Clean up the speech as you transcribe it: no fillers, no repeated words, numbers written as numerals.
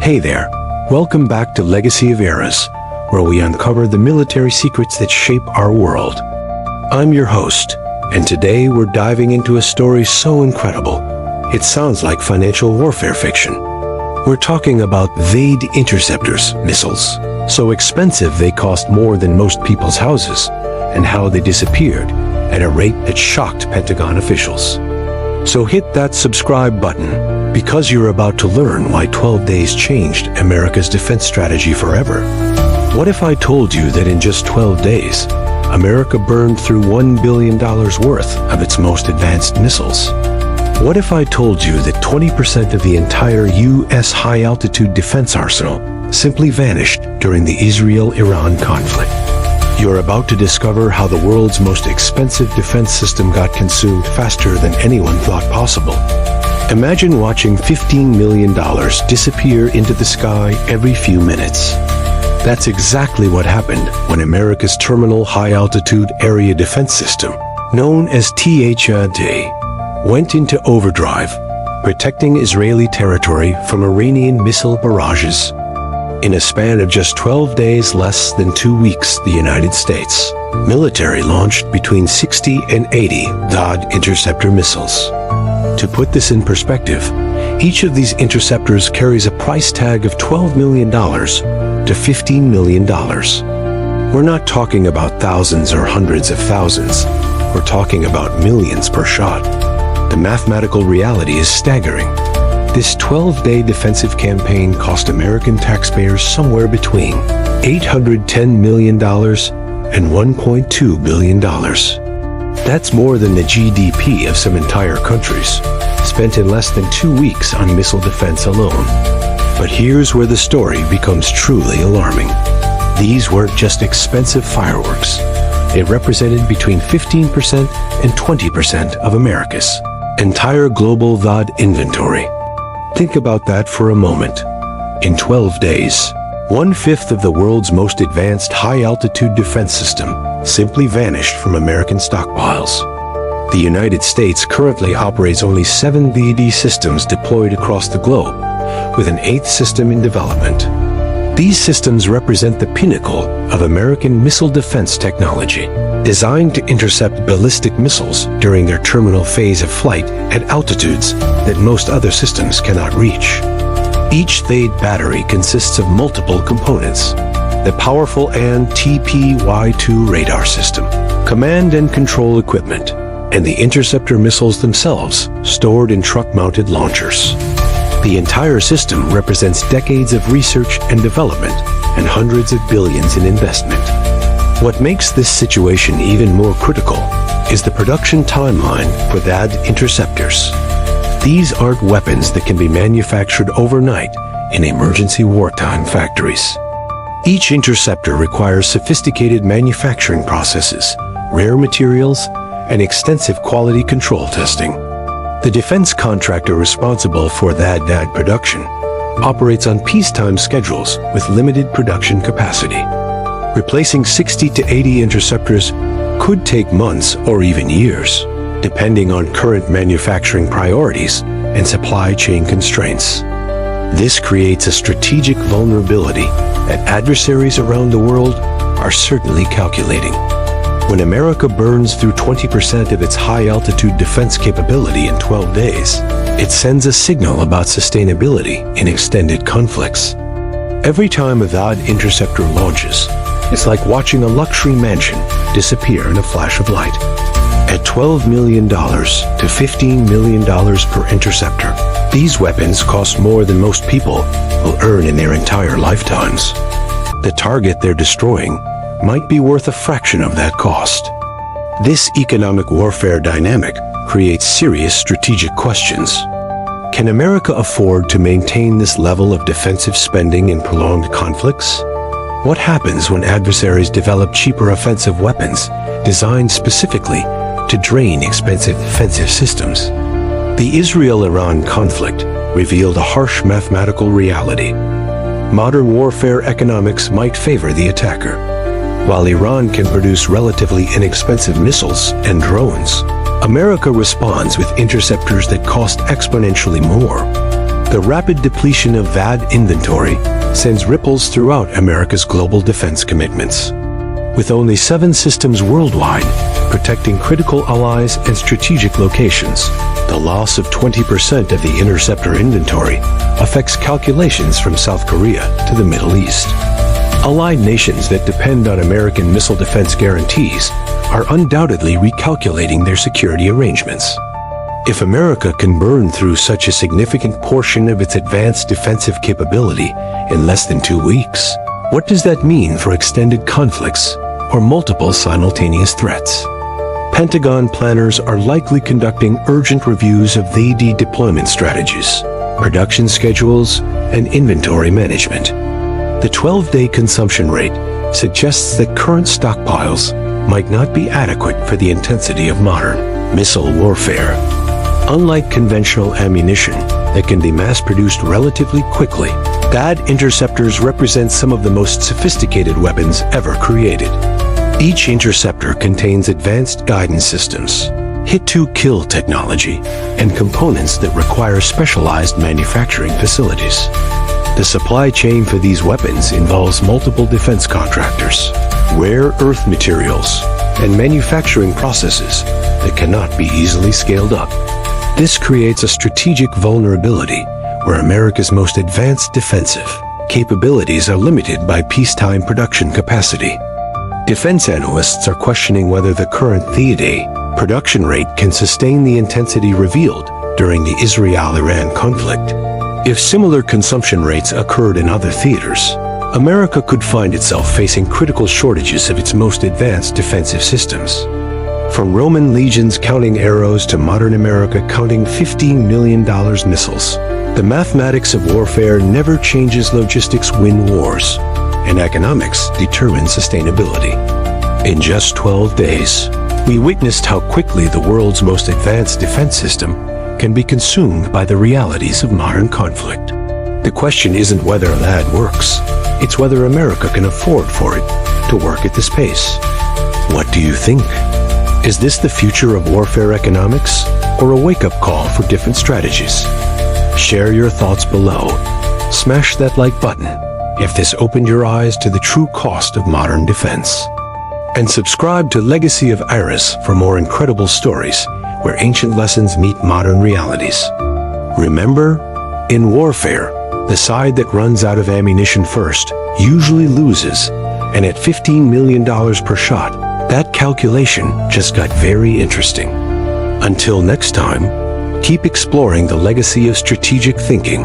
Hey there, welcome back to Legacy of Eras, where we uncover the military secrets that shape our world. I'm your host, and today we're diving into a story so incredible, it sounds like financial warfare fiction. We're talking about THAAD interceptors missiles, so expensive they cost more than most people's houses, and how they disappeared at a rate that shocked Pentagon officials. So hit that subscribe button, because you're about to learn why 12 days changed America's defense strategy forever. What if I told you that in just 12 days, America burned through $1 billion worth of its most advanced missiles? What if I told you that 20% of the entire U.S. high-altitude defense arsenal simply vanished during the Israel-Iran conflict? You're about to discover how the world's most expensive defense system got consumed faster than anyone thought possible. Imagine watching $15 million disappear into the sky every few minutes. That's exactly what happened when America's terminal high-altitude area defense system, known as THAAD, went into overdrive, protecting Israeli territory from Iranian missile barrages. In a span of just 12 days, less than 2 weeks, the United States military launched between 60 and 80 THAAD interceptor missiles. To put this in perspective, each of these interceptors carries a price tag of $12 million to $15 million. We're not talking about thousands or hundreds of thousands. We're talking about millions per shot. The mathematical reality is staggering. This 12-day defensive campaign cost American taxpayers somewhere between $810 million and $1.2 billion. That's more than the GDP of some entire countries, spent in less than 2 weeks on missile defense alone. But here's where the story becomes truly alarming. These weren't just expensive fireworks. They represented between 15% and 20% of America's entire global THAAD inventory. Think about that for a moment. In 12 days, 1/5 of the world's most advanced high-altitude defense system simply vanished from American stockpiles. The United States currently operates only 7 THAAD systems deployed across the globe, with an 8th system in development. These systems represent the pinnacle of American missile defense technology, designed to intercept ballistic missiles during their terminal phase of flight at altitudes that most other systems cannot reach. Each THAAD battery consists of multiple components: the powerful TPY-2 radar system, command and control equipment, and the interceptor missiles themselves, stored in truck-mounted launchers. The entire system represents decades of research and development and hundreds of billions in investment. What makes this situation even more critical is the production timeline for THAAD interceptors. These aren't weapons that can be manufactured overnight in emergency wartime factories. Each interceptor requires sophisticated manufacturing processes, rare materials, and extensive quality control testing. The defense contractor responsible for THAAD production operates on peacetime schedules with limited production capacity. Replacing 60 to 80 interceptors could take months or even years, depending on current manufacturing priorities and supply chain constraints. This creates a strategic vulnerability that adversaries around the world are certainly calculating. When America burns through 20% of its high-altitude defense capability in 12 days, it sends a signal about sustainability in extended conflicts. Every time a THAAD interceptor launches, it's like watching a luxury mansion disappear in a flash of light. At $12 million to $15 million per interceptor, these weapons cost more than most people will earn in their entire lifetimes. The target they're destroying might be worth a fraction of that cost. This economic warfare dynamic creates serious strategic questions. Can America afford to maintain this level of defensive spending in prolonged conflicts? What happens when adversaries develop cheaper offensive weapons designed specifically to drain expensive defensive systems? The Israel-Iran conflict revealed a harsh mathematical reality. Modern warfare economics might favor the attacker. While Iran can produce relatively inexpensive missiles and drones, America responds with interceptors that cost exponentially more. The rapid depletion of THAAD inventory sends ripples throughout America's global defense commitments. With only 7 systems worldwide protecting critical allies and strategic locations, the loss of 20% of the interceptor inventory affects calculations from South Korea to the Middle East. Allied nations that depend on American missile defense guarantees are undoubtedly recalculating their security arrangements. If America can burn through such a significant portion of its advanced defensive capability in less than 2 weeks, what does that mean for extended conflicts or multiple simultaneous threats? Pentagon planners are likely conducting urgent reviews of THAAD deployment strategies, production schedules, and inventory management. The 12-day consumption rate suggests that current stockpiles might not be adequate for the intensity of modern missile warfare. Unlike conventional ammunition that can be mass-produced relatively quickly, THAAD interceptors represent some of the most sophisticated weapons ever created. Each interceptor contains advanced guidance systems, hit-to-kill technology, and components that require specialized manufacturing facilities. The supply chain for these weapons involves multiple defense contractors, rare earth materials, and manufacturing processes that cannot be easily scaled up. This creates a strategic vulnerability where America's most advanced defensive capabilities are limited by peacetime production capacity. Defense analysts are questioning whether the current THAAD production rate can sustain the intensity revealed during the Israel-Iran conflict. If similar consumption rates occurred in other theaters, America could find itself facing critical shortages of its most advanced defensive systems. From Roman legions counting arrows to modern America counting $15 million missiles, the mathematics of warfare never changes. Logistics win wars, and economics determine sustainability. In just 12 days, we witnessed how quickly the world's most advanced defense system can be consumed by the realities of modern conflict. The question isn't whether THAAD works, it's whether America can afford for it to work at this pace. What do you think? Is this the future of warfare economics, or a wake-up call for different strategies? Share your thoughts below. Smash that like button if this opened your eyes to the true cost of modern defense. And subscribe to Legacy of Iris for more incredible stories where ancient lessons meet modern realities. Remember, in warfare, the side that runs out of ammunition first usually loses, and at $15 million per shot, that calculation just got very interesting. Until next time, keep exploring the legacy of strategic thinking